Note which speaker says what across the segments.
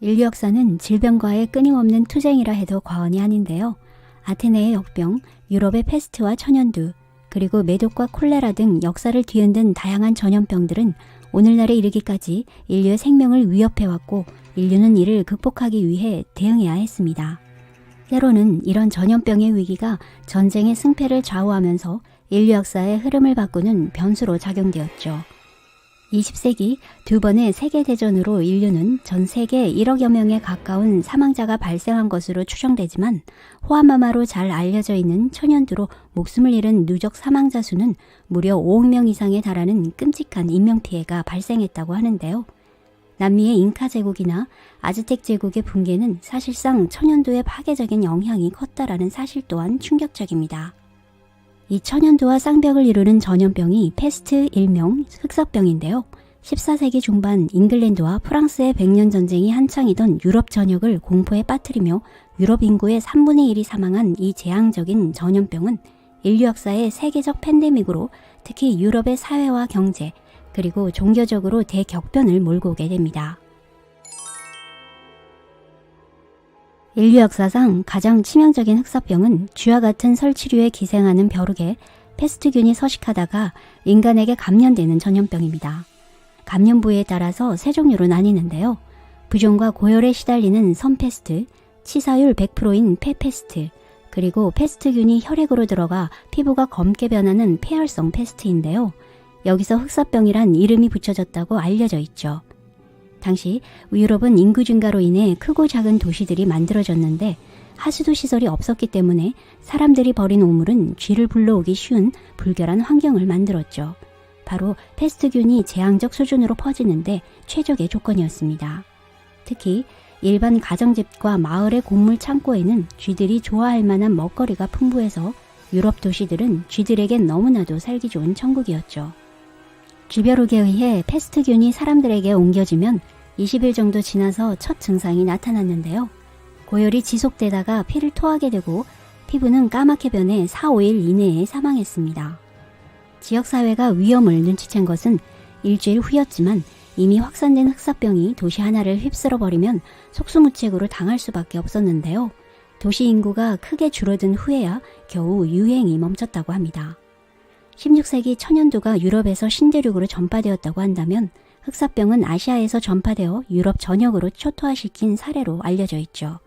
Speaker 1: 인류 역사는 질병과의 끊임없는 투쟁이라 해도 과언이 아닌데요. 아테네의 역병, 유럽의 페스트와 천연두, 그리고 메독과 콜레라 등 역사를 뒤흔든 다양한 전염병들은 오늘날에 이르기까지 인류의 생명을 위협해왔고 인류는 이를 극복하기 위해 대응해야 했습니다. 때로는 이런 전염병의 위기가 전쟁의 승패를 좌우하면서 인류 역사의 흐름을 바꾸는 변수로 작용되었죠. 20세기 두 번의 세계대전으로 인류는 전 세계 1억여 명에 가까운 사망자가 발생한 것으로 추정되지만 호암마마로 잘 알려져 있는 천연두로 목숨을 잃은 누적 사망자 수는 무려 5억 명 이상에 달하는 끔찍한 인명피해가 발생했다고 하는데요. 남미의 잉카 제국이나 아즈텍 제국의 붕괴는 사실상 천연두의 파괴적인 영향이 컸다라는 사실 또한 충격적입니다. 이 천연두와 쌍벽을 이루는 전염병이 페스트 일명 흑사병인데요. 14세기 중반 잉글랜드와 프랑스의 백년 전쟁이 한창이던 유럽 전역을 공포에 빠뜨리며 유럽 인구의 3분의 1이 사망한 이 재앙적인 전염병은 인류 역사의 세계적 팬데믹으로 특히 유럽의 사회와 경제 그리고 종교적으로 대격변을 몰고 오게 됩니다. 인류 역사상 가장 치명적인 흑사병은 쥐와 같은 설치류에 기생하는 벼룩에 페스트균이 서식하다가 인간에게 감염되는 전염병입니다. 감염 부위에 따라서 세 종류로 나뉘는데요. 부종과 고열에 시달리는 선페스트, 치사율 100%인 폐페스트, 그리고 페스트균이 혈액으로 들어가 피부가 검게 변하는 폐혈성 페스트인데요. 여기서 흑사병이란 이름이 붙여졌다고 알려져 있죠. 당시 유럽은 인구 증가로 인해 크고 작은 도시들이 만들어졌는데 하수도 시설이 없었기 때문에 사람들이 버린 오물은 쥐를 불러오기 쉬운 불결한 환경을 만들었죠. 바로 페스트균이 재앙적 수준으로 퍼지는데 최적의 조건이었습니다. 특히 일반 가정집과 마을의 곡물 창고에는 쥐들이 좋아할 만한 먹거리가 풍부해서 유럽 도시들은 쥐들에겐 너무나도 살기 좋은 천국이었죠. 쥐벼룩에 의해 페스트균이 사람들에게 옮겨지면 20일 정도 지나서 첫 증상이 나타났는데요. 고열이 지속되다가 피를 토하게 되고 피부는 까맣게 변해 4, 5일 이내에 사망했습니다. 지역사회가 위험을 눈치챈 것은 일주일 후였지만 이미 확산된 흑사병이 도시 하나를 휩쓸어버리면 속수무책으로 당할 수밖에 없었는데요. 도시 인구가 크게 줄어든 후에야 겨우 유행이 멈췄다고 합니다. 16세기 천연두가 유럽에서 신대륙으로 전파되었다고 한다면 흑사병은 아시아에서 전파되어 유럽 전역으로 초토화시킨 사례로 알려져 있죠.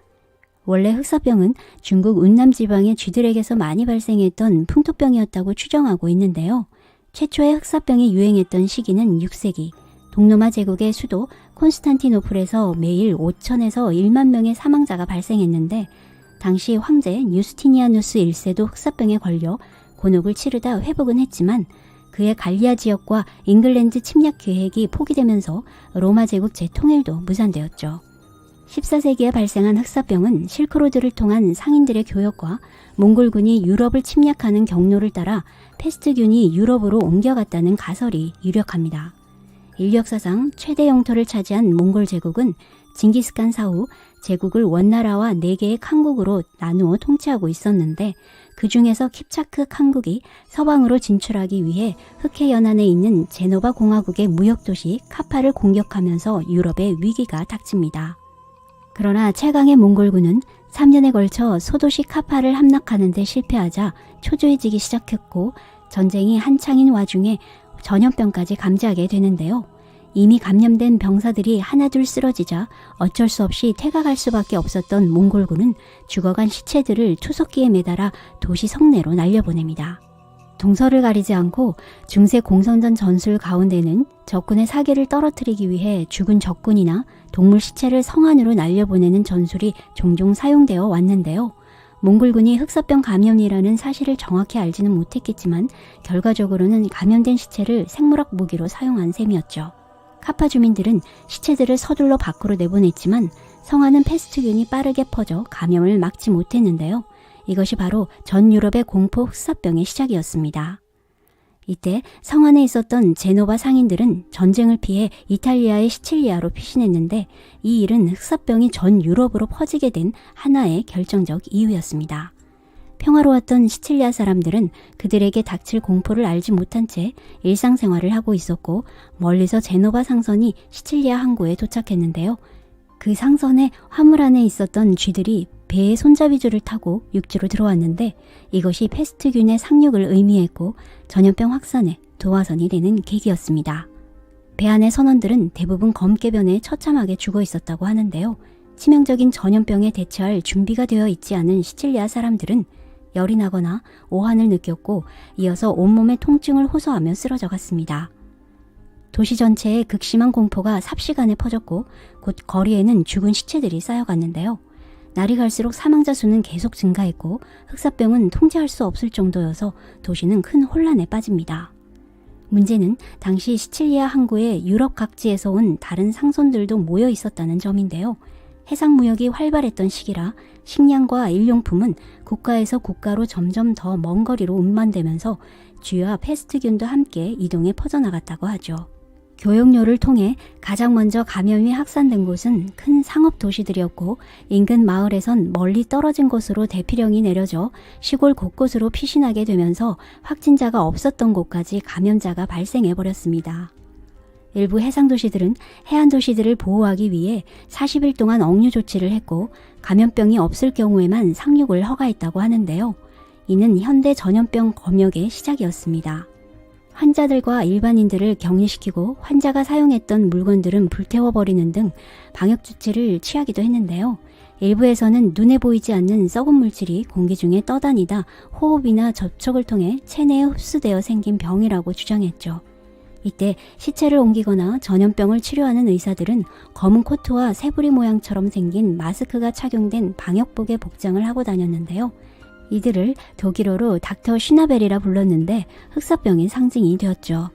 Speaker 1: 원래 흑사병은 중국 운남 지방의 쥐들에게서 많이 발생했던 풍토병이었다고 추정하고 있는데요. 최초의 흑사병이 유행했던 시기는 6세기, 동로마 제국의 수도 콘스탄티노플에서 매일 5천에서 1만 명의 사망자가 발생했는데 당시 황제 유스티니아누스 1세도 흑사병에 걸려 곤혹을 치르다 회복은 했지만 그의 갈리아 지역과 잉글랜드 침략 계획이 포기되면서 로마 제국 재통일도 무산되었죠. 14세기에 발생한 흑사병은 실크로드를 통한 상인들의 교역과 몽골군이 유럽을 침략하는 경로를 따라 페스트균이 유럽으로 옮겨갔다는 가설이 유력합니다. 인류 역사상 최대 영토를 차지한 몽골 제국은 징기스칸 사후 제국을 원나라와 4개의 칸국으로 나누어 통치하고 있었는데 그 중에서 킵차크 칸국이 서방으로 진출하기 위해 흑해 연안에 있는 제노바 공화국의 무역도시 카파를 공격하면서 유럽에 위기가 닥칩니다. 그러나 최강의 몽골군은 3년에 걸쳐 소도시 카파를 함락하는 데 실패하자 초조해지기 시작했고 전쟁이 한창인 와중에 전염병까지 감지하게 되는데요. 이미 감염된 병사들이 하나둘 쓰러지자 어쩔 수 없이 퇴각할 수밖에 없었던 몽골군은 죽어간 시체들을 투석기에 매달아 도시 성내로 날려보냅니다. 동서를 가리지 않고 중세 공성전 전술 가운데는 적군의 사기를 떨어뜨리기 위해 죽은 적군이나 동물 시체를 성 안으로 날려보내는 전술이 종종 사용되어 왔는데요. 몽골군이 흑사병 감염이라는 사실을 정확히 알지는 못했겠지만 결과적으로는 감염된 시체를 생물학 무기로 사용한 셈이었죠. 카파 주민들은 시체들을 서둘러 밖으로 내보냈지만 성 안은 페스트균이 빠르게 퍼져 감염을 막지 못했는데요. 이것이 바로 전 유럽의 공포 흑사병의 시작이었습니다. 이때 성 안에 있었던 제노바 상인들은 전쟁을 피해 이탈리아의 시칠리아로 피신했는데 이 일은 흑사병이 전 유럽으로 퍼지게 된 하나의 결정적 이유였습니다. 평화로웠던 시칠리아 사람들은 그들에게 닥칠 공포를 알지 못한 채 일상생활을 하고 있었고 멀리서 제노바 상선이 시칠리아 항구에 도착했는데요. 그 상선의 화물 안에 있었던 쥐들이 배의 손잡이줄을 타고 육지로 들어왔는데 이것이 패스트균의 상륙을 의미했고 전염병 확산의 도화선이 되는 계기였습니다. 배 안의 선원들은 대부분 검게변에 처참하게 죽어 있었다고 하는데요. 치명적인 전염병에 대처할 준비가 되어 있지 않은 시칠리아 사람들은 열이 나거나 오한을 느꼈고 이어서 온몸의 통증을 호소하며 쓰러져 갔습니다. 도시 전체에 극심한 공포가 삽시간에 퍼졌고 곧 거리에는 죽은 시체들이 쌓여갔는데요. 날이 갈수록 사망자 수는 계속 증가했고 흑사병은 통제할 수 없을 정도여서 도시는 큰 혼란에 빠집니다. 문제는 당시 시칠리아 항구에 유럽 각지에서 온 다른 상선들도 모여 있었다는 점인데요. 해상무역이 활발했던 시기라 식량과 일용품은 국가에서 국가로 점점 더 먼 거리로 운반되면서 쥐와 패스트균도 함께 이동해 퍼져나갔다고 하죠. 교역로를 통해 가장 먼저 감염이 확산된 곳은 큰 상업 도시들이었고 인근 마을에선 멀리 떨어진 곳으로 대피령이 내려져 시골 곳곳으로 피신하게 되면서 확진자가 없었던 곳까지 감염자가 발생해버렸습니다. 일부 해상도시들은 해안도시들을 보호하기 위해 40일 동안 억류 조치를 했고 감염병이 없을 경우에만 상륙을 허가했다고 하는데요. 이는 현대 전염병 검역의 시작이었습니다. 환자들과 일반인들을 격리시키고 환자가 사용했던 물건들은 불태워버리는 등 방역조치를 취하기도 했는데요. 일부에서는 눈에 보이지 않는 썩은 물질이 공기 중에 떠다니다 호흡이나 접촉을 통해 체내에 흡수되어 생긴 병이라고 주장했죠. 이때 시체를 옮기거나 전염병을 치료하는 의사들은 검은 코트와 새부리 모양처럼 생긴 마스크가 착용된 방역복의 복장을 하고 다녔는데요. 이들을 독일어로 닥터 슈나벨이라 불렀는데 흑사병의 상징이 되었죠.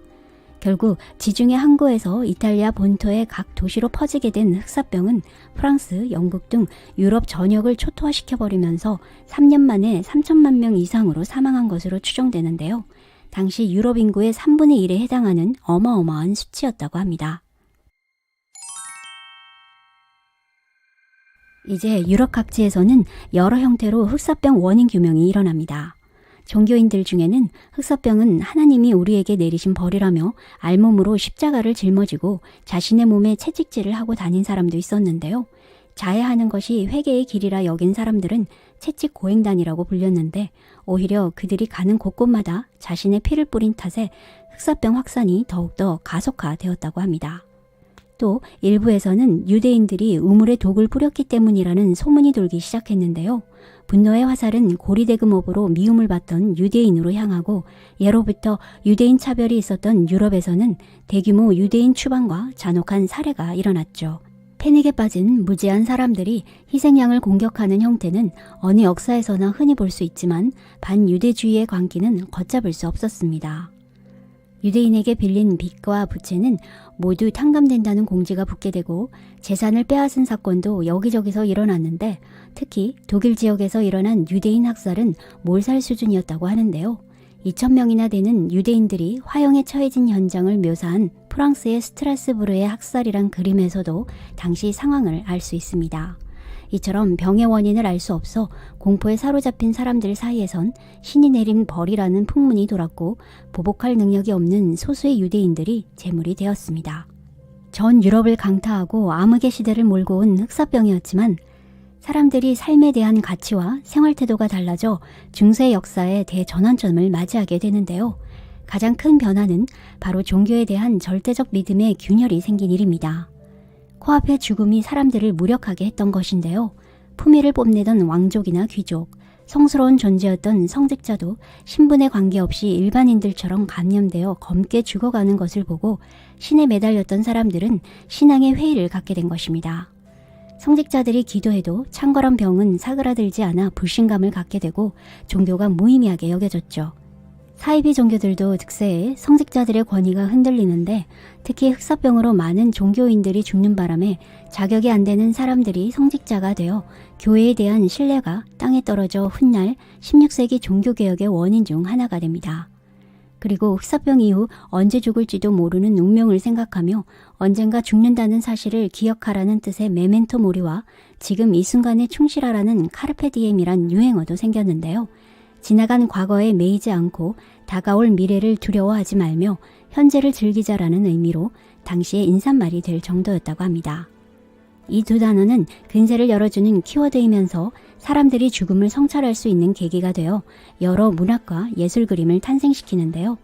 Speaker 1: 결국 지중해 항구에서 이탈리아 본토의 각 도시로 퍼지게 된 흑사병은 프랑스, 영국 등 유럽 전역을 초토화시켜버리면서 3년 만에 3천만 명 이상으로 사망한 것으로 추정되는데요. 당시 유럽 인구의 3분의 1에 해당하는 어마어마한 수치였다고 합니다. 이제 유럽 각지에서는 여러 형태로 흑사병 원인 규명이 일어납니다. 종교인들 중에는 흑사병은 하나님이 우리에게 내리신 벌이라며 알몸으로 십자가를 짊어지고 자신의 몸에 채찍질을 하고 다닌 사람도 있었는데요. 자해하는 것이 회개의 길이라 여긴 사람들은 채찍 고행단이라고 불렸는데 오히려 그들이 가는 곳곳마다 자신의 피를 뿌린 탓에 흑사병 확산이 더욱더 가속화되었다고 합니다. 또 일부에서는 유대인들이 우물에 독을 뿌렸기 때문이라는 소문이 돌기 시작했는데요. 분노의 화살은 고리대금업으로 미움을 받던 유대인으로 향하고 예로부터 유대인 차별이 있었던 유럽에서는 대규모 유대인 추방과 잔혹한 살해가 일어났죠. 패닉에 빠진 무지한 사람들이 희생양을 공격하는 형태는 어느 역사에서나 흔히 볼 수 있지만 반유대주의의 광기는 걷잡을 수 없었습니다. 유대인에게 빌린 빚과 부채는 모두 탕감된다는 공지가 붙게 되고 재산을 빼앗은 사건도 여기저기서 일어났는데 특히 독일 지역에서 일어난 유대인 학살은 몰살 수준이었다고 하는데요. 2,000명이나 되는 유대인들이 화형에 처해진 현장을 묘사한 프랑스의 스트라스부르의 학살이란 그림에서도 당시 상황을 알 수 있습니다. 이처럼 병의 원인을 알 수 없어 공포에 사로잡힌 사람들 사이에선 신이 내린 벌이라는 풍문이 돌았고 보복할 능력이 없는 소수의 유대인들이 제물이 되었습니다. 전 유럽을 강타하고 암흑의 시대를 몰고 온 흑사병이었지만 사람들이 삶에 대한 가치와 생활 태도가 달라져 중세 역사의 대전환점을 맞이하게 되는데요. 가장 큰 변화는 바로 종교에 대한 절대적 믿음의 균열이 생긴 일입니다. 코앞의 죽음이 사람들을 무력하게 했던 것인데요. 품위를 뽐내던 왕족이나 귀족, 성스러운 존재였던 성직자도 신분에 관계없이 일반인들처럼 감염되어 검게 죽어가는 것을 보고 신에 매달렸던 사람들은 신앙의 회의를 갖게 된 것입니다. 성직자들이 기도해도 창궐한 병은 사그라들지 않아 불신감을 갖게 되고 종교가 무의미하게 여겨졌죠. 사이비 종교들도 득세해 성직자들의 권위가 흔들리는데 특히 흑사병으로 많은 종교인들이 죽는 바람에 자격이 안 되는 사람들이 성직자가 되어 교회에 대한 신뢰가 땅에 떨어져 훗날 16세기 종교개혁의 원인 중 하나가 됩니다. 그리고 흑사병 이후 언제 죽을지도 모르는 운명을 생각하며 언젠가 죽는다는 사실을 기억하라는 뜻의 메멘토 모리와 지금 이 순간에 충실하라는 카르페 디엠이란 유행어도 생겼는데요. 지나간 과거에 매이지 않고 다가올 미래를 두려워하지 말며 현재를 즐기자라는 의미로 당시의 인사말이 될 정도였다고 합니다. 이 두 단어는 근세를 열어주는 키워드이면서 사람들이 죽음을 성찰할 수 있는 계기가 되어 여러 문학과 예술 그림을 탄생시키는데요.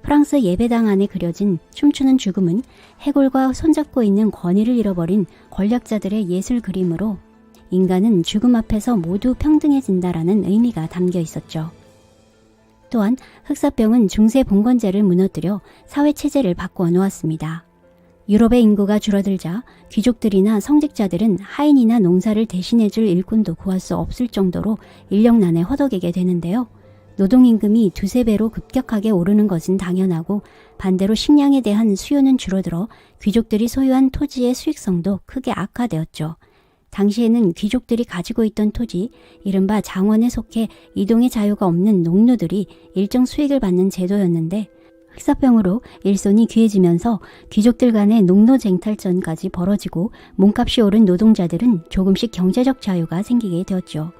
Speaker 1: 프랑스 예배당 안에 그려진 춤추는 죽음은 해골과 손잡고 있는 권위를 잃어버린 권력자들의 예술 그림으로 인간은 죽음 앞에서 모두 평등해진다라는 의미가 담겨 있었죠. 또한 흑사병은 중세 봉건제를 무너뜨려 사회체제를 바꾸어 놓았습니다. 유럽의 인구가 줄어들자 귀족들이나 성직자들은 하인이나 농사를 대신해줄 일꾼도 구할 수 없을 정도로 인력난에 허덕이게 되는데요. 노동임금이 두세 배로 급격하게 오르는 것은 당연하고 반대로 식량에 대한 수요는 줄어들어 귀족들이 소유한 토지의 수익성도 크게 악화되었죠. 당시에는 귀족들이 가지고 있던 토지, 이른바 장원에 속해 이동의 자유가 없는 농노들이 일정 수익을 받는 제도였는데 흑사병으로 일손이 귀해지면서 귀족들 간의 농노쟁탈전까지 벌어지고 몸값이 오른 노동자들은 조금씩 경제적 자유가 생기게 되었죠.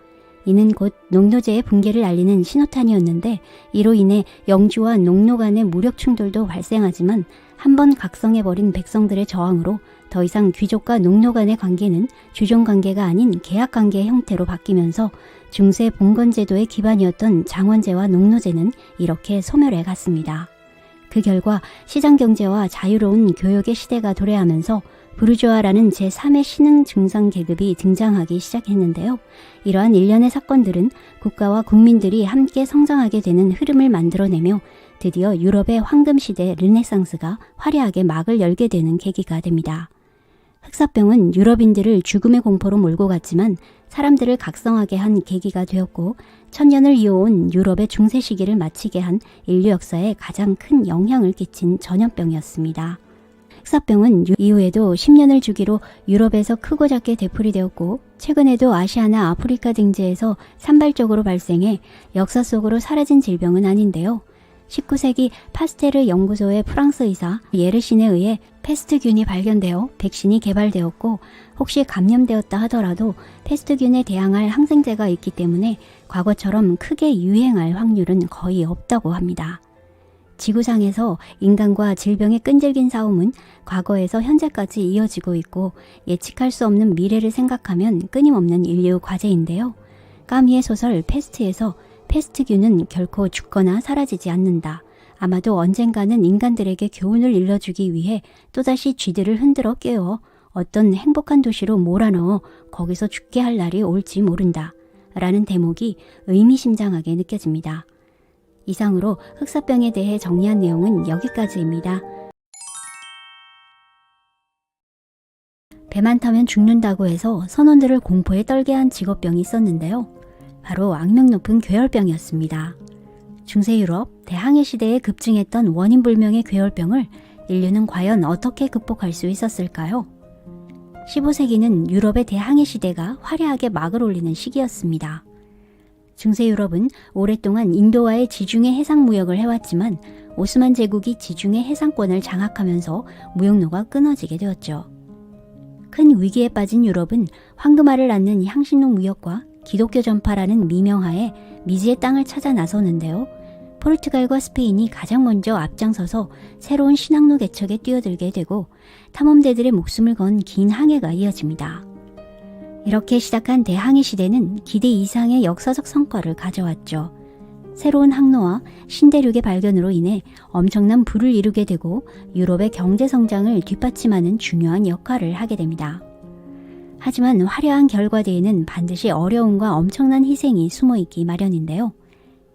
Speaker 1: 이는 곧 농노제의 붕괴를 알리는 신호탄이었는데 이로 인해 영주와 농노 간의 무력 충돌도 발생하지만 한번 각성해버린 백성들의 저항으로 더 이상 귀족과 농노 간의 관계는 주종관계가 아닌 계약관계의 형태로 바뀌면서 중세 봉건제도의 기반이었던 장원제와 농노제는 이렇게 소멸해 갔습니다. 그 결과 시장경제와 자유로운 교역의 시대가 도래하면서 부르주아라는 제3의 신흥 중상 계급이 등장하기 시작했는데요. 이러한 일련의 사건들은 국가와 국민들이 함께 성장하게 되는 흐름을 만들어내며 드디어 유럽의 황금시대 르네상스가 화려하게 막을 열게 되는 계기가 됩니다. 흑사병은 유럽인들을 죽음의 공포로 몰고 갔지만 사람들을 각성하게 한 계기가 되었고 천년을 이어온 유럽의 중세 시기를 마치게 한 인류 역사에 가장 큰 영향을 끼친 전염병이었습니다. 흑사병은 이후에도 10년을 주기로 유럽에서 크고 작게 되풀이되었고 최근에도 아시아나 아프리카 등지에서 산발적으로 발생해 역사 속으로 사라진 질병은 아닌데요. 19세기 파스테르 연구소의 프랑스 의사 예르신에 의해 패스트균이 발견되어 백신이 개발되었고 혹시 감염되었다 하더라도 패스트균에 대항할 항생제가 있기 때문에 과거처럼 크게 유행할 확률은 거의 없다고 합니다. 지구상에서 인간과 질병의 끈질긴 싸움은 과거에서 현재까지 이어지고 있고 예측할 수 없는 미래를 생각하면 끊임없는 인류 과제인데요. 까미의 소설 패스트에서 패스트균은 결코 죽거나 사라지지 않는다. 아마도 언젠가는 인간들에게 교훈을 일러주기 위해 또다시 쥐들을 흔들어 깨워 어떤 행복한 도시로 몰아넣어 거기서 죽게 할 날이 올지 모른다. 라는 대목이 의미심장하게 느껴집니다. 이상으로 흑사병에 대해 정리한 내용은 여기까지입니다. 배만 타면 죽는다고 해서 선원들을 공포에 떨게 한 직업병이 있었는데요. 바로 악명 높은 괴혈병이었습니다. 중세 유럽 대항해 시대에 급증했던 원인불명의 괴혈병을 인류는 과연 어떻게 극복할 수 있었을까요? 15세기는 유럽의 대항해 시대가 화려하게 막을 올리는 시기였습니다. 중세 유럽은 오랫동안 인도와의 지중해 해상 무역을 해왔지만 오스만 제국이 지중해 해상권을 장악하면서 무역로가 끊어지게 되었죠. 큰 위기에 빠진 유럽은 황금알을 낳는 향신료 무역과 기독교 전파라는 미명하에 미지의 땅을 찾아 나서는데요. 포르투갈과 스페인이 가장 먼저 앞장서서 새로운 신항로 개척에 뛰어들게 되고 탐험대들의 목숨을 건 긴 항해가 이어집니다. 이렇게 시작한 대항해 시대는 기대 이상의 역사적 성과를 가져왔죠. 새로운 항로와 신대륙의 발견으로 인해 엄청난 부를 이루게 되고 유럽의 경제 성장을 뒷받침하는 중요한 역할을 하게 됩니다. 하지만 화려한 결과 뒤에는 반드시 어려움과 엄청난 희생이 숨어있기 마련인데요.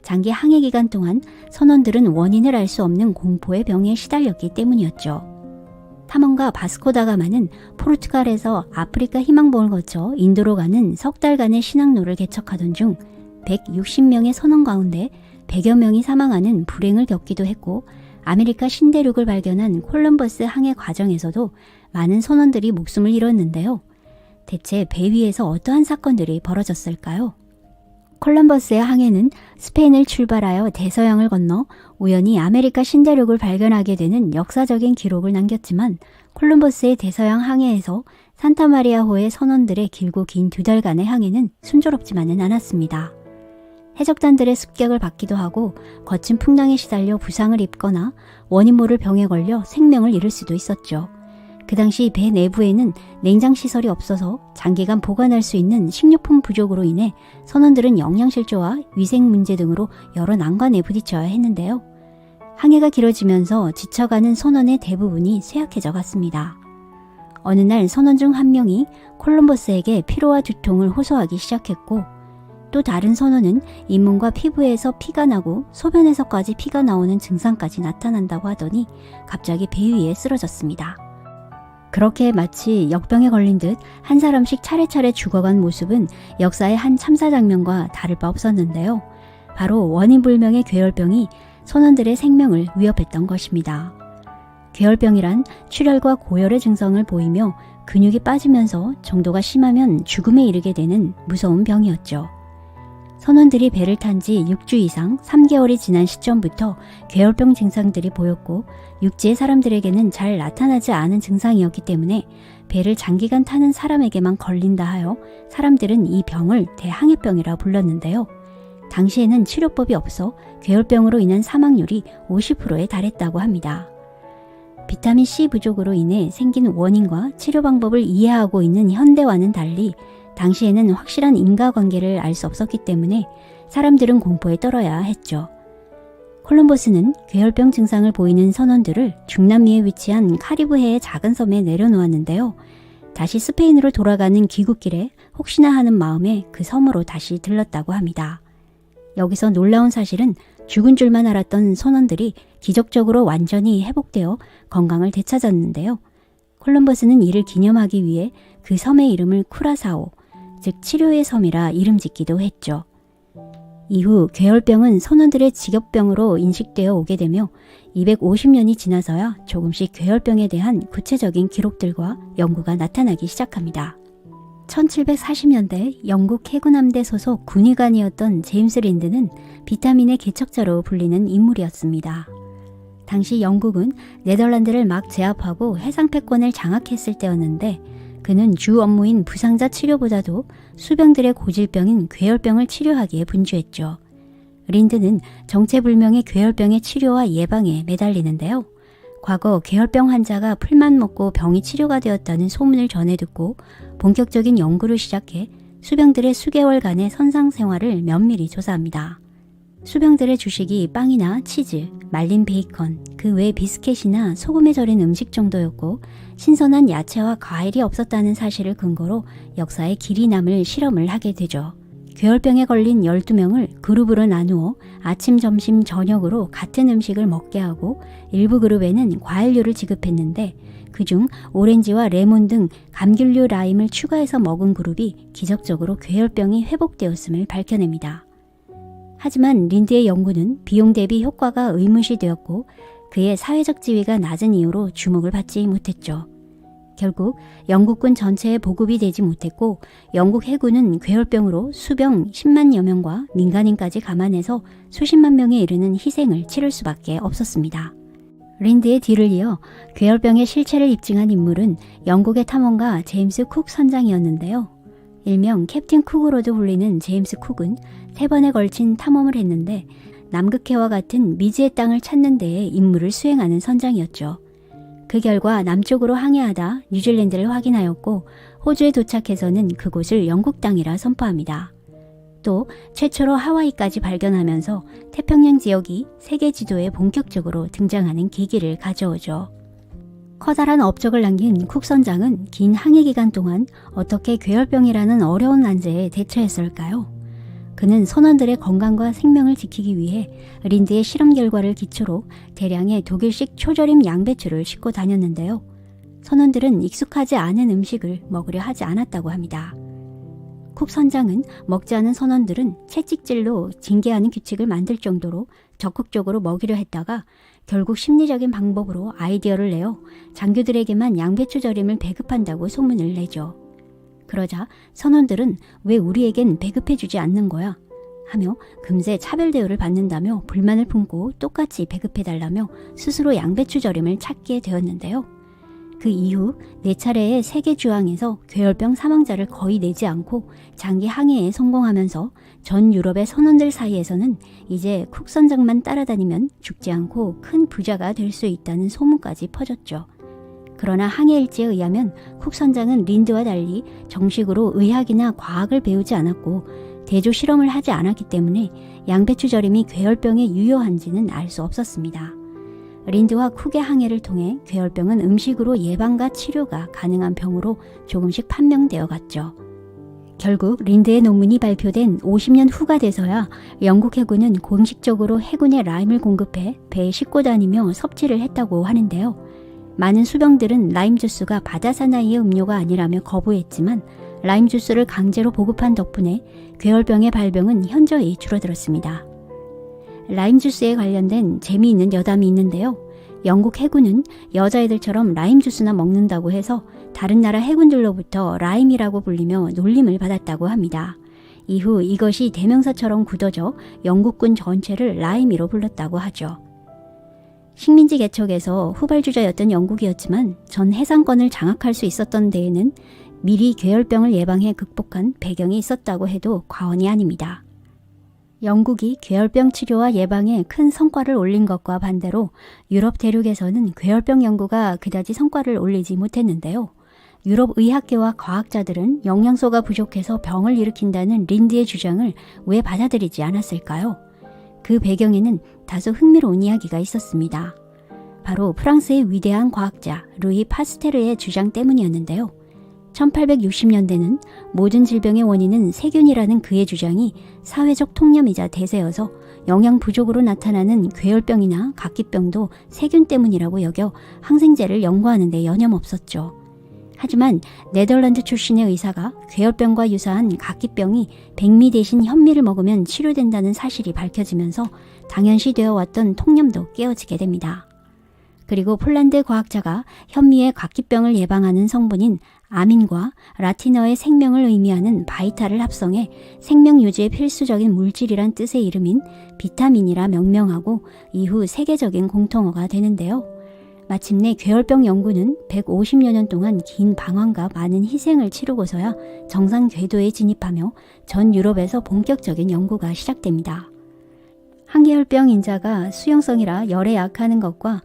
Speaker 1: 장기 항해 기간 동안 선원들은 원인을 알 수 없는 공포의 병에 시달렸기 때문이었죠. 탐험가 바스코다가마는 포르투갈에서 아프리카 희망봉을 거쳐 인도로 가는 석 달간의 신항로를 개척하던 중 160명의 선원 가운데 100여 명이 사망하는 불행을 겪기도 했고 아메리카 신대륙을 발견한 콜럼버스 항해 과정에서도 많은 선원들이 목숨을 잃었는데요. 대체 배 위에서 어떠한 사건들이 벌어졌을까요? 콜럼버스의 항해는 스페인을 출발하여 대서양을 건너 우연히 아메리카 신대륙을 발견하게 되는 역사적인 기록을 남겼지만 콜럼버스의 대서양 항해에서 산타마리아호의 선원들의 길고 긴 2달간의 항해는 순조롭지만은 않았습니다. 해적단들의 습격을 받기도 하고 거친 풍랑에 시달려 부상을 입거나 원인 모를 병에 걸려 생명을 잃을 수도 있었죠. 그 당시 배 내부에는 냉장시설이 없어서 장기간 보관할 수 있는 식료품 부족으로 인해 선원들은 영양실조와 위생 문제 등으로 여러 난관에 부딪혀야 했는데요. 항해가 길어지면서 지쳐가는 선원의 대부분이 쇠약해져 갔습니다. 어느 날 선원 중 한 명이 콜럼버스에게 피로와 두통을 호소하기 시작했고, 또 다른 선원은 잇몸과 피부에서 피가 나고 소변에서까지 피가 나오는 증상까지 나타난다고 하더니 갑자기 배 위에 쓰러졌습니다. 그렇게 마치 역병에 걸린 듯 한 사람씩 차례차례 죽어간 모습은 역사의 한 참사 장면과 다를 바 없었는데요. 바로 원인불명의 괴혈병이 선원들의 생명을 위협했던 것입니다. 괴혈병이란 출혈과 고열의 증상을 보이며 근육이 빠지면서 정도가 심하면 죽음에 이르게 되는 무서운 병이었죠. 선원들이 배를 탄 지 6주 이상 3개월이 지난 시점부터 괴혈병 증상들이 보였고, 육지의 사람들에게는 잘 나타나지 않은 증상이었기 때문에 배를 장기간 타는 사람에게만 걸린다 하여 사람들은 이 병을 대항해병이라 불렀는데요. 당시에는 치료법이 없어 괴혈병으로 인한 사망률이 50%에 달했다고 합니다. 비타민C 부족으로 인해 생긴 원인과 치료 방법을 이해하고 있는 현대와는 달리 당시에는 확실한 인과관계를 알 수 없었기 때문에 사람들은 공포에 떨어야 했죠. 콜럼버스는 괴혈병 증상을 보이는 선원들을 중남미에 위치한 카리브해의 작은 섬에 내려놓았는데요. 다시 스페인으로 돌아가는 귀국길에 혹시나 하는 마음에 그 섬으로 다시 들렀다고 합니다. 여기서 놀라운 사실은 죽은 줄만 알았던 선원들이 기적적으로 완전히 회복되어 건강을 되찾았는데요. 콜럼버스는 이를 기념하기 위해 그 섬의 이름을 쿠라사오, 즉 치료의 섬이라 이름 짓기도 했죠. 이후 괴혈병은 선원들의 직업병으로 인식되어 오게 되며 250년이 지나서야 조금씩 괴혈병에 대한 구체적인 기록들과 연구가 나타나기 시작합니다. 1740년대 영국 해군함대 소속 군의관이었던 제임스 린드는 비타민의 개척자로 불리는 인물이었습니다. 당시 영국은 네덜란드를 막 제압하고 해상 패권을 장악했을 때였는데, 그는 주 업무인 부상자 치료보다도 수병들의 고질병인 괴혈병을 치료하기에 분주했죠. 린드는 정체불명의 괴혈병의 치료와 예방에 매달리는데요. 과거 괴혈병 환자가 풀만 먹고 병이 치료가 되었다는 소문을 전해 듣고 본격적인 연구를 시작해 수병들의 수개월간의 선상 생활을 면밀히 조사합니다. 수병들의 주식이 빵이나 치즈, 말린 베이컨, 그 외 비스켓이나 소금에 절인 음식 정도였고, 신선한 야채와 과일이 없었다는 사실을 근거로 역사에 길이 남을 실험을 하게 되죠. 괴혈병에 걸린 12명을 그룹으로 나누어 아침, 점심, 저녁으로 같은 음식을 먹게 하고 일부 그룹에는 과일류를 지급했는데, 그중 오렌지와 레몬 등 감귤류 라임을 추가해서 먹은 그룹이 기적적으로 괴혈병이 회복되었음을 밝혀냅니다. 하지만 린드의 연구는 비용 대비 효과가 의문시되었고, 그의 사회적 지위가 낮은 이유로 주목을 받지 못했죠. 결국 영국군 전체에 보급이 되지 못했고, 영국 해군은 괴혈병으로 수병 10만여 명과 민간인까지 감안해서 수십만 명에 이르는 희생을 치를 수밖에 없었습니다. 린드의 뒤를 이어 괴혈병의 실체를 입증한 인물은 영국의 탐험가 제임스 쿡 선장이었는데요. 일명 캡틴 쿡으로도 불리는 제임스 쿡은 3번에 걸친 탐험을 했는데, 남극해와 같은 미지의 땅을 찾는 데에 임무를 수행하는 선장이었죠. 그 결과 남쪽으로 항해하다 뉴질랜드를 확인하였고, 호주에 도착해서는 그곳을 영국 땅이라 선포합니다. 또 최초로 하와이까지 발견하면서 태평양 지역이 세계 지도에 본격적으로 등장하는 계기를 가져오죠. 커다란 업적을 남긴 쿡 선장은 긴 항해 기간 동안 어떻게 괴혈병이라는 어려운 난제에 대처했을까요? 그는 선원들의 건강과 생명을 지키기 위해 린드의 실험 결과를 기초로 대량의 독일식 초절임 양배추를 싣고 다녔는데요. 선원들은 익숙하지 않은 음식을 먹으려 하지 않았다고 합니다. 쿡 선장은 먹지 않은 선원들은 채찍질로 징계하는 규칙을 만들 정도로 적극적으로 먹이려 했다가 결국 심리적인 방법으로 아이디어를 내어 장교들에게만 양배추 절임을 배급한다고 소문을 내죠. 그러자 선원들은 왜 우리에겐 배급해주지 않는 거야? 하며 금세 차별 대우를 받는다며 불만을 품고 똑같이 배급해달라며 스스로 양배추 절임을 찾게 되었는데요. 그 이후 4차례의 세계 주항에서 괴혈병 사망자를 거의 내지 않고 장기 항해에 성공하면서 전 유럽의 선원들 사이에서는 이제 쿡 선장만 따라다니면 죽지 않고 큰 부자가 될 수 있다는 소문까지 퍼졌죠. 그러나 항해 일지에 의하면 쿡 선장은 린드와 달리 정식으로 의학이나 과학을 배우지 않았고 대조 실험을 하지 않았기 때문에 양배추 절임이 괴열병에 유효한지는 알 수 없었습니다. 린드와 쿡의 항해를 통해 괴열병은 음식으로 예방과 치료가 가능한 병으로 조금씩 판명되어 갔죠. 결국 린드의 논문이 발표된 50년 후가 돼서야 영국 해군은 공식적으로 해군에 라임을 공급해 배에 싣고 다니며 섭취를 했다고 하는데요. 많은 수병들은 라임 주스가 바다 사나이의 음료가 아니라며 거부했지만 라임 주스를 강제로 보급한 덕분에 괴열병의 발병은 현저히 줄어들었습니다. 라임 주스에 관련된 재미있는 여담이 있는데요. 영국 해군은 여자애들처럼 라임 주스나 먹는다고 해서 다른 나라 해군들로부터 라임이라고 불리며 놀림을 받았다고 합니다. 이후 이것이 대명사처럼 굳어져 영국군 전체를 라임이로 불렀다고 하죠. 식민지 개척에서 후발주자였던 영국이었지만 전 해상권을 장악할 수 있었던 데에는 미리 괴열병을 예방해 극복한 배경이 있었다고 해도 과언이 아닙니다. 영국이 괴열병 치료와 예방에 큰 성과를 올린 것과 반대로 유럽 대륙에서는 괴열병 연구가 그다지 성과를 올리지 못했는데요. 유럽 의학계와 과학자들은 영양소가 부족해서 병을 일으킨다는 린드의 주장을 왜 받아들이지 않았을까요? 그 배경에는 다소 흥미로운 이야기가 있었습니다. 바로 프랑스의 위대한 과학자 루이 파스테르의 주장 때문이었는데요. 1860년대는 모든 질병의 원인은 세균이라는 그의 주장이 사회적 통념이자 대세여서 영양 부족으로 나타나는 괴열병이나 각기병도 세균 때문이라고 여겨 항생제를 연구하는 데 여념없었죠. 하지만 네덜란드 출신의 의사가 괴열병과 유사한 각기병이 백미 대신 현미를 먹으면 치료된다는 사실이 밝혀지면서 당연시되어 왔던 통념도 깨어지게 됩니다. 그리고 폴란드 과학자가 현미의 각기병을 예방하는 성분인 아민과 라틴어의 생명을 의미하는 바이탈을 합성해 생명 유지에 필수적인 물질이란 뜻의 이름인 비타민이라 명명하고 이후 세계적인 공통어가 되는데요. 마침내 괴열병 연구는 150여 년 동안 긴 방황과 많은 희생을 치르고서야 정상 궤도에 진입하며 전 유럽에서 본격적인 연구가 시작됩니다. 항계열병 인자가 수용성이라 열에 약하는 것과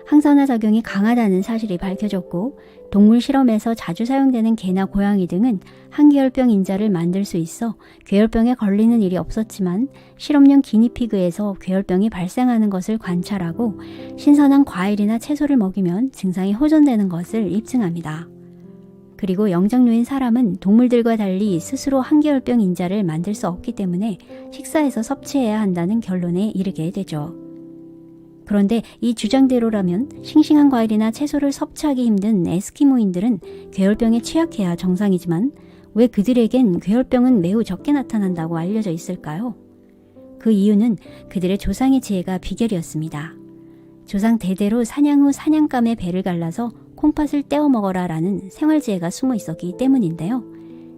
Speaker 1: 항산화 작용이 강하다는 사실이 밝혀졌고 동물 실험에서 자주 사용되는 개나 고양이 등은 항계열병 인자를 만들 수 있어 괴열병에 걸리는 일이 없었지만 실험용 기니피그에서 괴열병이 발생하는 것을 관찰하고 신선한 과일이나 채소를 먹이면 증상이 호전되는 것을 입증합니다. 그리고 영장류인 사람은 동물들과 달리 스스로 항계열병 인자를 만들 수 없기 때문에 식사에서 섭취해야 한다는 결론에 이르게 되죠. 그런데 이 주장대로라면 싱싱한 과일이나 채소를 섭취하기 힘든 에스키모인들은 괴열병에 취약해야 정상이지만 왜 그들에겐 괴열병은 매우 적게 나타난다고 알려져 있을까요? 그 이유는 그들의 조상의 지혜가 비결이었습니다. 조상 대대로 사냥 후 사냥감의 배를 갈라서 콩팥을 떼어 먹어라 라는 생활지혜가 숨어 있었기 때문인데요.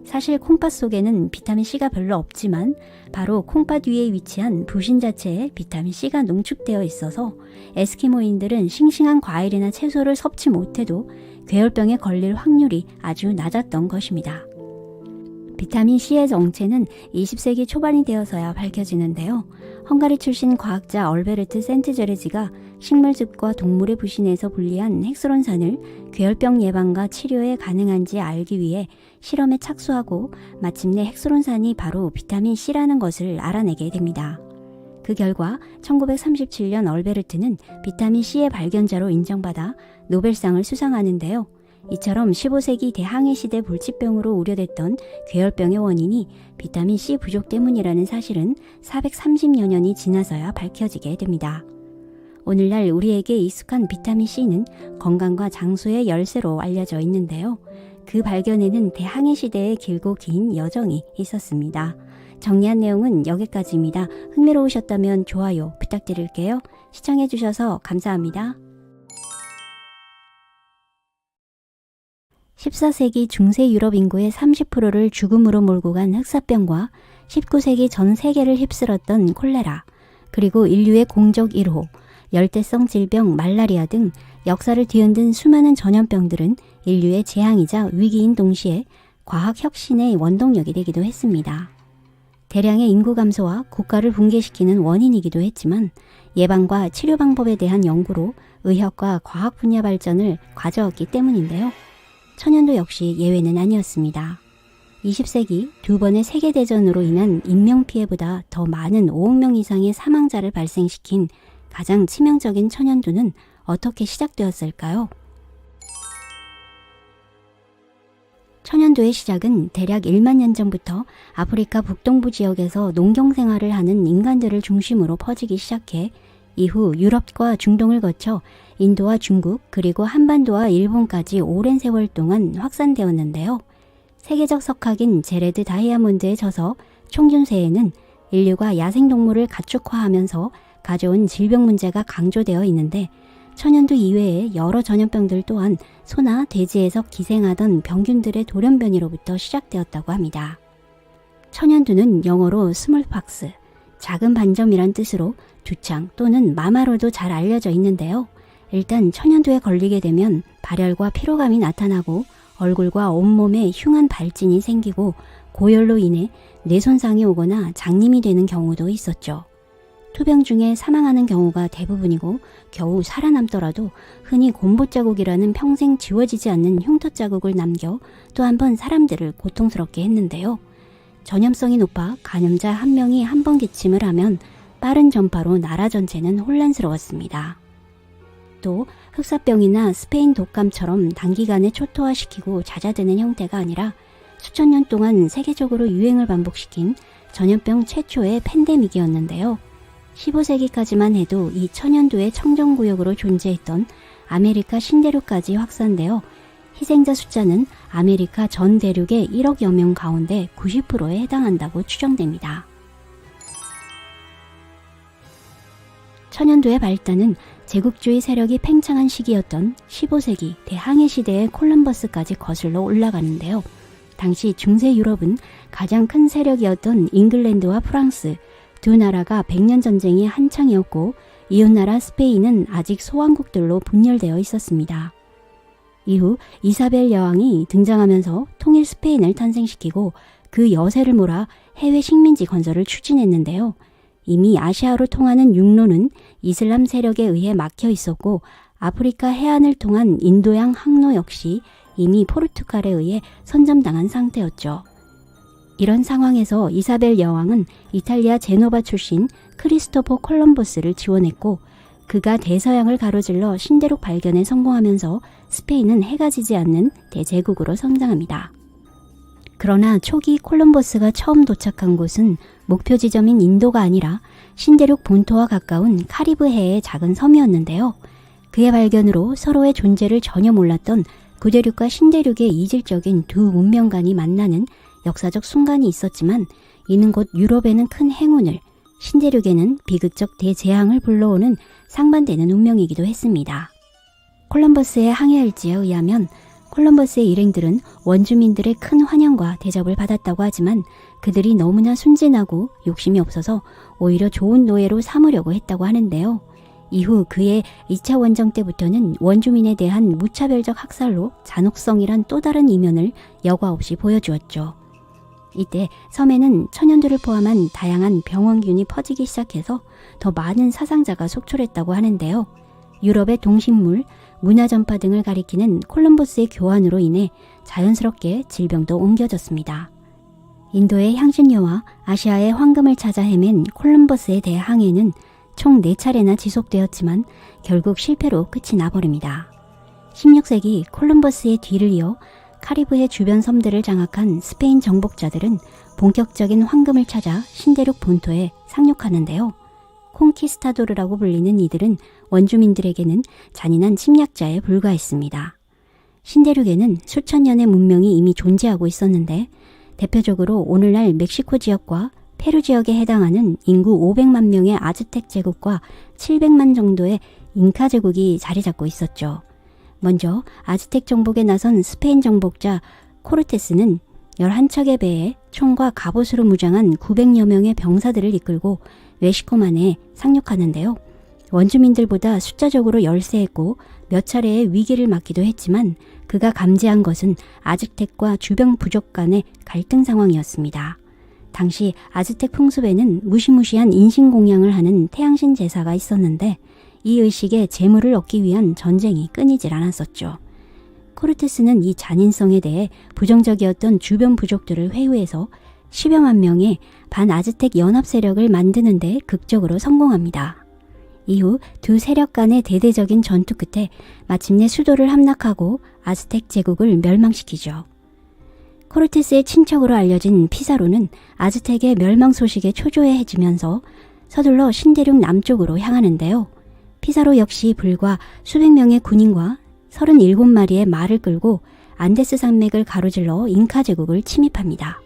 Speaker 1: 사실 콩팥 속에는 비타민C가 별로 없지만 바로 콩팥 위에 위치한 부신 자체에 비타민C가 농축되어 있어서 에스키모인들은 싱싱한 과일이나 채소를 섭취 못해도 괴열병에 걸릴 확률이 아주 낮았던 것입니다. 비타민C의 정체는 20세기 초반이 되어서야 밝혀지는데요. 헝가리 출신 과학자 얼베르트 센트제레지가 식물즙과 동물의 부신에서 분리한 헥스론산을 괴열병 예방과 치료에 가능한지 알기 위해 실험에 착수하고 마침내 헥스론산이 바로 비타민C라는 것을 알아내게 됩니다. 그 결과 1937년 얼베르트는 비타민C의 발견자로 인정받아 노벨상을 수상하는데요. 이처럼 15세기 대항해 시대 불치병으로 우려됐던 괴열병의 원인이 비타민C 부족 때문이라는 사실은 430여 년이 지나서야 밝혀지게 됩니다. 오늘날 우리에게 익숙한 비타민C는 건강과 장수의 열쇠로 알려져 있는데요. 그 발견에는 대항해 시대의 길고 긴 여정이 있었습니다. 정리한 내용은 여기까지입니다. 흥미로우셨다면 좋아요 부탁드릴게요. 시청해주셔서 감사합니다. 14세기 중세 유럽 인구의 30%를 죽음으로 몰고 간 흑사병과 19세기 전 세계를 휩쓸었던 콜레라, 그리고 인류의 공적 1호, 열대성 질병 말라리아 등 역사를 뒤흔든 수많은 전염병들은 인류의 재앙이자 위기인 동시에 과학 혁신의 원동력이 되기도 했습니다. 대량의 인구 감소와 국가를 붕괴시키는 원인이기도 했지만 예방과 치료 방법에 대한 연구로 의학과 과학 분야 발전을 가져왔기 때문인데요. 천연도 역시 예외는 아니었습니다. 20세기 두 번의 세계대전으로 인한 인명피해보다 더 많은 5억 명 이상의 사망자를 발생시킨 가장 치명적인 천연두는 어떻게 시작되었을까요? 천연두의 시작은 대략 1만 년 전부터 아프리카 북동부 지역에서 농경 생활을 하는 인간들을 중심으로 퍼지기 시작해 이후 유럽과 중동을 거쳐 인도와 중국 그리고 한반도와 일본까지 오랜 세월 동안 확산되었는데요. 세계적 석학인 제레드 다이아몬드의 저서 총균세에는 인류가 야생동물을 가축화하면서 가져온 질병 문제가 강조되어 있는데 천연두 이외의 여러 전염병들 또한 소나 돼지에서 기생하던 병균들의 돌연변이로부터 시작되었다고 합니다. 천연두는 영어로 스몰팍스, 작은 반점이란 뜻으로 두창 또는 마마로도 잘 알려져 있는데요. 일단 천연두에 걸리게 되면 발열과 피로감이 나타나고 얼굴과 온몸에 흉한 발진이 생기고 고열로 인해 뇌 손상이 오거나 장님이 되는 경우도 있었죠. 투병 중에 사망하는 경우가 대부분이고 겨우 살아남더라도 흔히 곰보 자국이라는 평생 지워지지 않는 흉터 자국을 남겨 또 한 번 사람들을 고통스럽게 했는데요. 전염성이 높아 감염자 한 명이 한 번 기침을 하면 빠른 전파로 나라 전체는 혼란스러웠습니다. 또 흑사병이나 스페인 독감처럼 단기간에 초토화시키고 잦아드는 형태가 아니라 수천 년 동안 세계적으로 유행을 반복시킨 전염병 최초의 팬데믹이었는데요. 15세기까지만 해도 이 천연두의 청정구역으로 존재했던 아메리카 신대륙까지 확산되어 희생자 숫자는 아메리카 전 대륙의 1억여 명 가운데 90%에 해당한다고 추정됩니다. 천연두의 발단은 제국주의 세력이 팽창한 시기였던 15세기 대항해 시대의 콜럼버스까지 거슬러 올라가는데요. 당시 중세 유럽은 가장 큰 세력이었던 잉글랜드와 프랑스 두 나라가 백년 전쟁이 한창이었고 이웃나라 스페인은 아직 소왕국들로 분열되어 있었습니다. 이후 이사벨 여왕이 등장하면서 통일 스페인을 탄생시키고 그 여세를 몰아 해외 식민지 건설을 추진했는데요. 이미 아시아로 통하는 육로는 이슬람 세력에 의해 막혀 있었고 아프리카 해안을 통한 인도양 항로 역시 이미 포르투갈에 의해 선점당한 상태였죠. 이런 상황에서 이사벨 여왕은 이탈리아 제노바 출신 크리스토퍼 콜럼버스를 지원했고 그가 대서양을 가로질러 신대륙 발견에 성공하면서 스페인은 해가 지지 않는 대제국으로 성장합니다. 그러나 초기 콜럼버스가 처음 도착한 곳은 목표 지점인 인도가 아니라 신대륙 본토와 가까운 카리브해의 작은 섬이었는데요. 그의 발견으로 서로의 존재를 전혀 몰랐던 구대륙과 신대륙의 이질적인 두 문명간이 만나는 역사적 순간이 있었지만 이는 곧 유럽에는 큰 행운을, 신대륙에는 비극적 대재앙을 불러오는 상반되는 운명이기도 했습니다. 콜럼버스의 항해일지에 의하면 콜럼버스의 일행들은 원주민들의 큰 환영과 대접을 받았다고 하지만 그들이 너무나 순진하고 욕심이 없어서 오히려 좋은 노예로 삼으려고 했다고 하는데요. 이후 그의 2차 원정 때부터는 원주민에 대한 무차별적 학살로 잔혹성이란 또 다른 이면을 여과 없이 보여주었죠. 이때 섬에는 천연두를 포함한 다양한 병원균이 퍼지기 시작해서 더 많은 사상자가 속출했다고 하는데요. 유럽의 동식물, 문화 전파 등을 가리키는 콜럼버스의 교환으로 인해 자연스럽게 질병도 옮겨졌습니다. 인도의 향신료와 아시아의 황금을 찾아 헤맨 콜럼버스의 대항해는 총 4차례나 지속되었지만 결국 실패로 끝이 나버립니다. 16세기 콜럼버스의 뒤를 이어 카리브해 주변 섬들을 장악한 스페인 정복자들은 본격적인 황금을 찾아 신대륙 본토에 상륙하는데요. 콩키스타도르라고 불리는 이들은 원주민들에게는 잔인한 침략자에 불과했습니다. 신대륙에는 수천 년의 문명이 이미 존재하고 있었는데 대표적으로 오늘날 멕시코 지역과 페루 지역에 해당하는 인구 500만 명의 아즈텍 제국과 700만 정도의 잉카 제국이 자리 잡고 있었죠. 먼저 아즈텍 정복에 나선 스페인 정복자 코르테스는 11척의 배에 총과 갑옷으로 무장한 900여 명의 병사들을 이끌고 멕시코만에 상륙하는데요. 원주민들보다 숫자적으로 열세했고 몇 차례의 위기를 맞기도 했지만 그가 감지한 것은 아즈텍과 주변 부족 간의 갈등 상황이었습니다. 당시 아즈텍 풍습에는 무시무시한 인신공양을 하는 태양신 제사가 있었는데 이 의식에 재물을 얻기 위한 전쟁이 끊이질 않았었죠. 코르테스는 이 잔인성에 대해 부정적이었던 주변 부족들을 회유해서 10여만 명의 반아즈텍 연합 세력을 만드는 데 극적으로 성공합니다. 이후 두 세력 간의 대대적인 전투 끝에 마침내 수도를 함락하고 아즈텍 제국을 멸망시키죠. 코르테스의 친척으로 알려진 피사로는 아즈텍의 멸망 소식에 초조해지면서 서둘러 신대륙 남쪽으로 향하는데요. 피사로 역시 불과 수백 명의 군인과 37마리의 말을 끌고 안데스 산맥을 가로질러 잉카 제국을 침입합니다.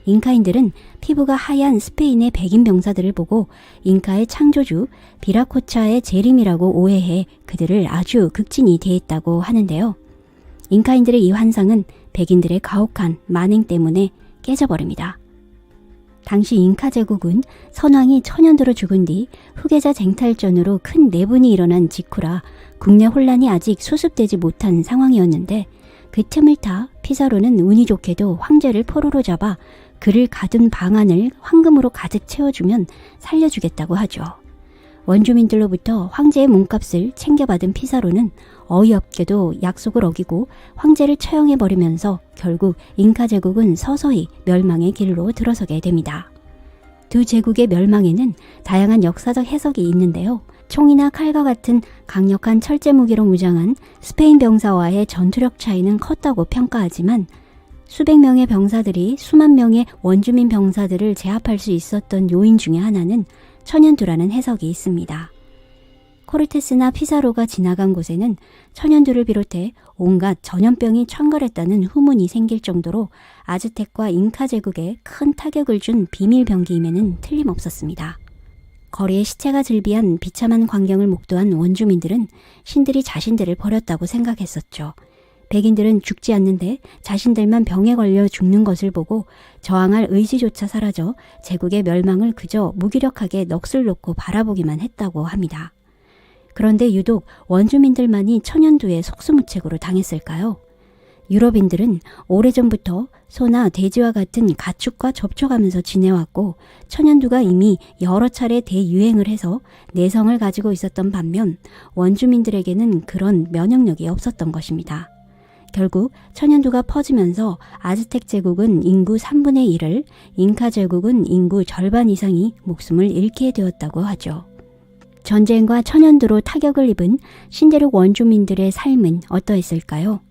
Speaker 1: 잉카인들은 피부가 하얀 스페인의 백인 병사들을 보고 잉카의 창조주 비라코차의 재림이라고 오해해 그들을 아주 극진히 대했다고 하는데요. 잉카인들의 이 환상은 백인들의 가혹한 만행 때문에 깨져버립니다. 당시 잉카 제국은 선왕이 천연두로 죽은 뒤 후계자 쟁탈전으로 큰 내분이 일어난 직후라 국내 혼란이 아직 수습되지 못한 상황이었는데 그 틈을 타 피사로는 운이 좋게도 황제를 포로로 잡아 그를 가둔 방안을 황금으로 가득 채워주면 살려주겠다고 하죠. 원주민들로부터 황제의 몸값을 챙겨받은 피사로는 어이없게도 약속을 어기고 황제를 처형해버리면서 결국 잉카 제국은 서서히 멸망의 길로 들어서게 됩니다. 두 제국의 멸망에는 다양한 역사적 해석이 있는데요. 총이나 칼과 같은 강력한 철제 무기로 무장한 스페인 병사와의 전투력 차이는 컸다고 평가하지만 수백 명의 병사들이 수만 명의 원주민 병사들을 제압할 수 있었던 요인 중에 하나는 천연두라는 해석이 있습니다. 코르테스나 피사로가 지나간 곳에는 천연두를 비롯해 온갖 전염병이 창궐했다는 후문이 생길 정도로 아즈텍과 잉카 제국에 큰 타격을 준 비밀병기임에는 틀림없었습니다. 거리에 시체가 즐비한 비참한 광경을 목도한 원주민들은 신들이 자신들을 버렸다고 생각했었죠. 백인들은 죽지 않는데 자신들만 병에 걸려 죽는 것을 보고 저항할 의지조차 사라져 제국의 멸망을 그저 무기력하게 넋을 놓고 바라보기만 했다고 합니다. 그런데 유독 원주민들만이 천연두에 속수무책으로 당했을까요? 유럽인들은 오래전부터 소나 돼지와 같은 가축과 접촉하면서 지내왔고 천연두가 이미 여러 차례 대유행을 해서 내성을 가지고 있었던 반면 원주민들에게는 그런 면역력이 없었던 것입니다. 결국 천연두가 퍼지면서 아즈텍 제국은 인구 3분의 1을, 잉카 제국은 인구 절반 이상이 목숨을 잃게 되었다고 하죠. 전쟁과 천연두로 타격을 입은 신대륙 원주민들의 삶은 어떠했을까요?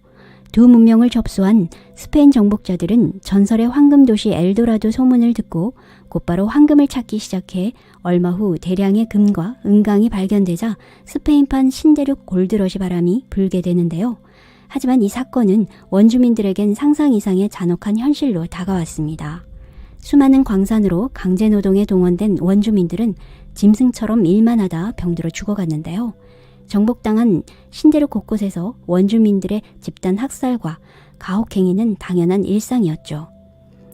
Speaker 1: 두 문명을 접수한 스페인 정복자들은 전설의 황금도시 엘도라도 소문을 듣고 곧바로 황금을 찾기 시작해 얼마 후 대량의 금과 은강이 발견되자 스페인판 신대륙 골드러시 바람이 불게 되는데요. 하지만 이 사건은 원주민들에겐 상상 이상의 잔혹한 현실로 다가왔습니다. 수많은 광산으로 강제노동에 동원된 원주민들은 짐승처럼 일만 하다 병들어 죽어갔는데요. 정복당한 신대륙 곳곳에서 원주민들의 집단 학살과 가혹행위는 당연한 일상이었죠.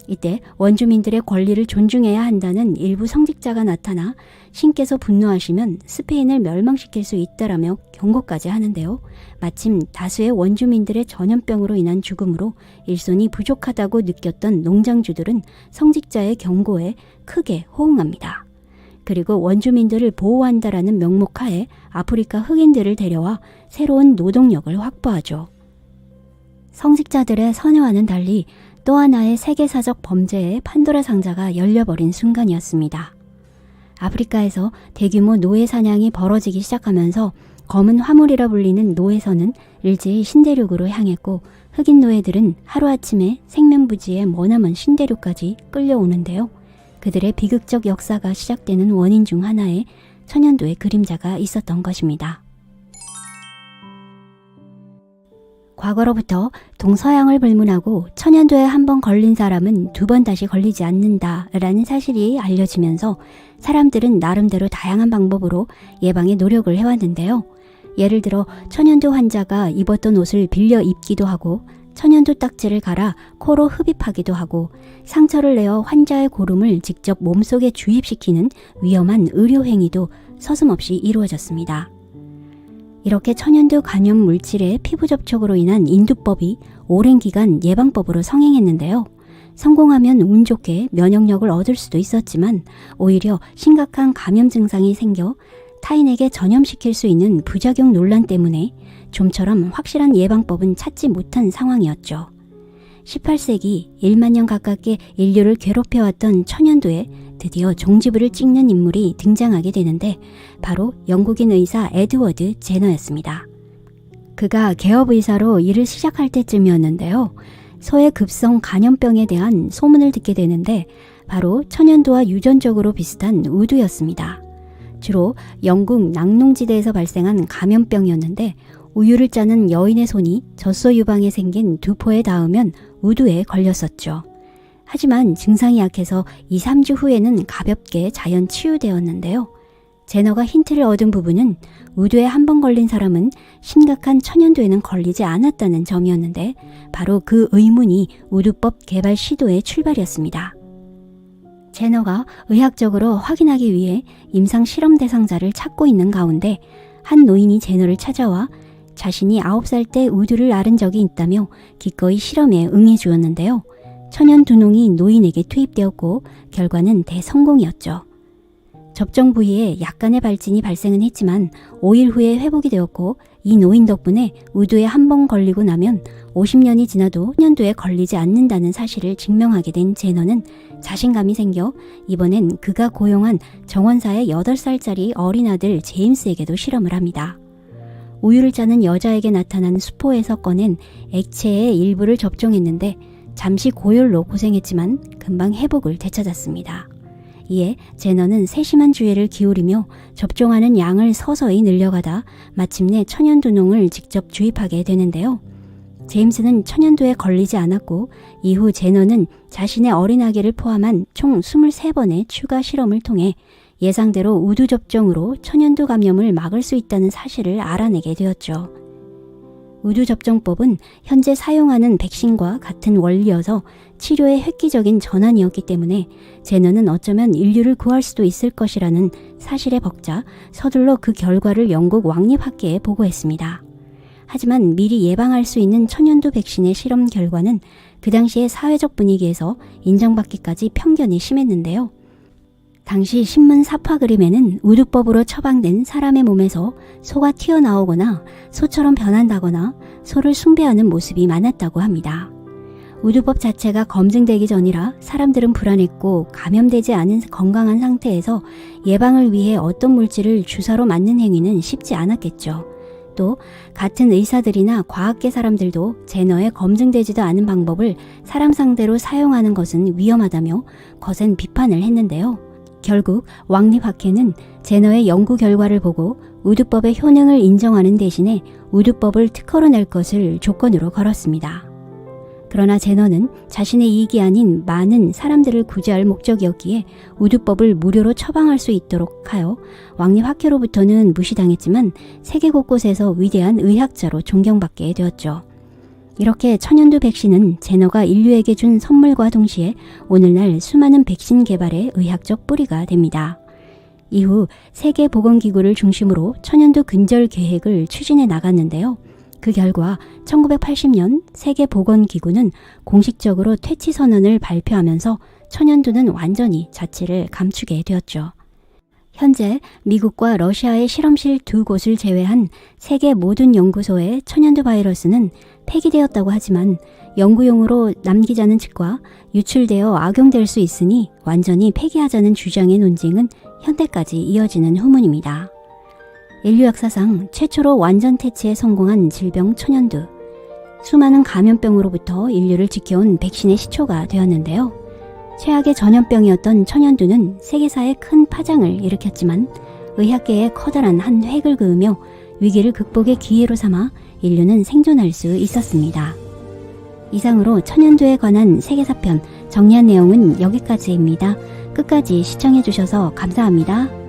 Speaker 1: 이때 원주민들의 권리를 존중해야 한다는 일부 성직자가 나타나 신께서 분노하시면 스페인을 멸망시킬 수 있다라며 경고까지 하는데요. 마침 다수의 원주민들의 전염병으로 인한 죽음으로 일손이 부족하다고 느꼈던 농장주들은 성직자의 경고에 크게 호응합니다. 그리고 원주민들을 보호한다라는 명목하에 아프리카 흑인들을 데려와 새로운 노동력을 확보하죠. 성직자들의 선여와는 달리 또 하나의 세계사적 범죄의 판도라 상자가 열려버린 순간이었습니다. 아프리카에서 대규모 노예 사냥이 벌어지기 시작하면서 검은 화물이라 불리는 노예선은 일제히 신대륙으로 향했고 흑인 노예들은 하루아침에 생명부지의 머나먼 신대륙까지 끌려오는데요. 그들의 비극적 역사가 시작되는 원인 중 하나에 천연두의 그림자가 있었던 것입니다. 과거로부터 동서양을 불문하고 천연두에 한 번 걸린 사람은 두 번 다시 걸리지 않는다라는 사실이 알려지면서 사람들은 나름대로 다양한 방법으로 예방에 노력을 해왔는데요. 예를 들어 천연두 환자가 입었던 옷을 빌려 입기도 하고 천연두 딱지를 갈아 코로 흡입하기도 하고 상처를 내어 환자의 고름을 직접 몸속에 주입시키는 위험한 의료행위도 서슴없이 이루어졌습니다. 이렇게 천연두 감염 물질의 피부 접촉으로 인한 인두법이 오랜 기간 예방법으로 성행했는데요. 성공하면 운 좋게 면역력을 얻을 수도 있었지만 오히려 심각한 감염 증상이 생겨 타인에게 전염시킬 수 있는 부작용 논란 때문에 좀처럼 확실한 예방법은 찾지 못한 상황이었죠. 18세기 1만 년 가깝게 인류를 괴롭혀왔던 천연두에 드디어 종지부를 찍는 인물이 등장하게 되는데 바로 영국인 의사 에드워드 제너였습니다. 그가 개업의사로 일을 시작할 때쯤이었는데요. 소외급성 간염병에 대한 소문을 듣게 되는데 바로 천연두와 유전적으로 비슷한 우두였습니다. 주로 영국 낙농지대에서 발생한 감염병이었는데 우유를 짜는 여인의 손이 젖소 유방에 생긴 두포에 닿으면 우두에 걸렸었죠. 하지만 증상이 약해서 2, 3주 후에는 가볍게 자연 치유되었는데요. 제너가 힌트를 얻은 부분은 우두에 한 번 걸린 사람은 심각한 천연두에는 걸리지 않았다는 점이었는데 바로 그 의문이 우두법 개발 시도의 출발이었습니다. 제너가 의학적으로 확인하기 위해 임상 실험 대상자를 찾고 있는 가운데 한 노인이 제너를 찾아와 자신이 9살 때 우두를 앓은 적이 있다며 기꺼이 실험에 응해주었는데요. 천연두농이 노인에게 투입되었고 결과는 대성공이었죠. 접종 부위에 약간의 발진이 발생은 했지만 5일 후에 회복이 되었고 이 노인 덕분에 우두에 한 번 걸리고 나면 50년이 지나도 천연두에 걸리지 않는다는 사실을 증명하게 된 제너는 자신감이 생겨 이번엔 그가 고용한 정원사의 8살짜리 어린 아들 제임스에게도 실험을 합니다. 우유를 짜는 여자에게 나타난 수포에서 꺼낸 액체의 일부를 접종했는데 잠시 고열로 고생했지만 금방 회복을 되찾았습니다. 이에 제너는 세심한 주의를 기울이며 접종하는 양을 서서히 늘려가다 마침내 천연두농을 직접 주입하게 되는데요. 제임스는 천연두에 걸리지 않았고 이후 제너는 자신의 어린아기를 포함한 총 23번의 추가 실험을 통해 예상대로 우두 접종으로 천연두 감염을 막을 수 있다는 사실을 알아내게 되었죠. 우두 접종법은 현재 사용하는 백신과 같은 원리여서 치료의 획기적인 전환이었기 때문에 제너는 어쩌면 인류를 구할 수도 있을 것이라는 사실에 벅차 서둘러 그 결과를 영국 왕립학계에 보고했습니다. 하지만 미리 예방할 수 있는 천연두 백신의 실험 결과는 그 당시의 사회적 분위기에서 인정받기까지 편견이 심했는데요. 당시 신문 사파 그림에는 우두법으로 처방된 사람의 몸에서 소가 튀어나오거나 소처럼 변한다거나 소를 숭배하는 모습이 많았다고 합니다. 우두법 자체가 검증되기 전이라 사람들은 불안했고 감염되지 않은 건강한 상태에서 예방을 위해 어떤 물질을 주사로 맞는 행위는 쉽지 않았겠죠. 또 같은 의사들이나 과학계 사람들도 제너의 검증되지도 않은 방법을 사람 상대로 사용하는 것은 위험하다며 거센 비판을 했는데요. 결국 왕립학회는 제너의 연구 결과를 보고 우두법의 효능을 인정하는 대신에 우두법을 특허로 낼 것을 조건으로 걸었습니다. 그러나 제너는 자신의 이익이 아닌 많은 사람들을 구제할 목적이었기에 우두법을 무료로 처방할 수 있도록 하여 왕립학회로부터는 무시당했지만 세계 곳곳에서 위대한 의학자로 존경받게 되었죠. 이렇게 천연두 백신은 제너가 인류에게 준 선물과 동시에 오늘날 수많은 백신 개발의 의학적 뿌리가 됩니다. 이후 세계보건기구를 중심으로 천연두 근절 계획을 추진해 나갔는데요. 그 결과 1980년 세계보건기구는 공식적으로 퇴치 선언을 발표하면서 천연두는 완전히 자취를 감추게 되었죠. 현재 미국과 러시아의 실험실 2곳을 제외한 세계 모든 연구소의 천연두 바이러스는 폐기되었다고 하지만 연구용으로 남기자는 측과 유출되어 악용될 수 있으니 완전히 폐기하자는 주장의 논쟁은 현대까지 이어지는 후문입니다. 인류 역사상 최초로 완전 퇴치에 성공한 질병 천연두. 수많은 감염병으로부터 인류를 지켜온 백신의 시초가 되었는데요. 최악의 전염병이었던 천연두는 세계사에 큰 파장을 일으켰지만 의학계에 커다란 한 획을 그으며 위기를 극복의 기회로 삼아 인류는 생존할 수 있었습니다. 이상으로 천연두에 관한 세계사편 정리한 내용은 여기까지입니다. 끝까지 시청해주셔서 감사합니다.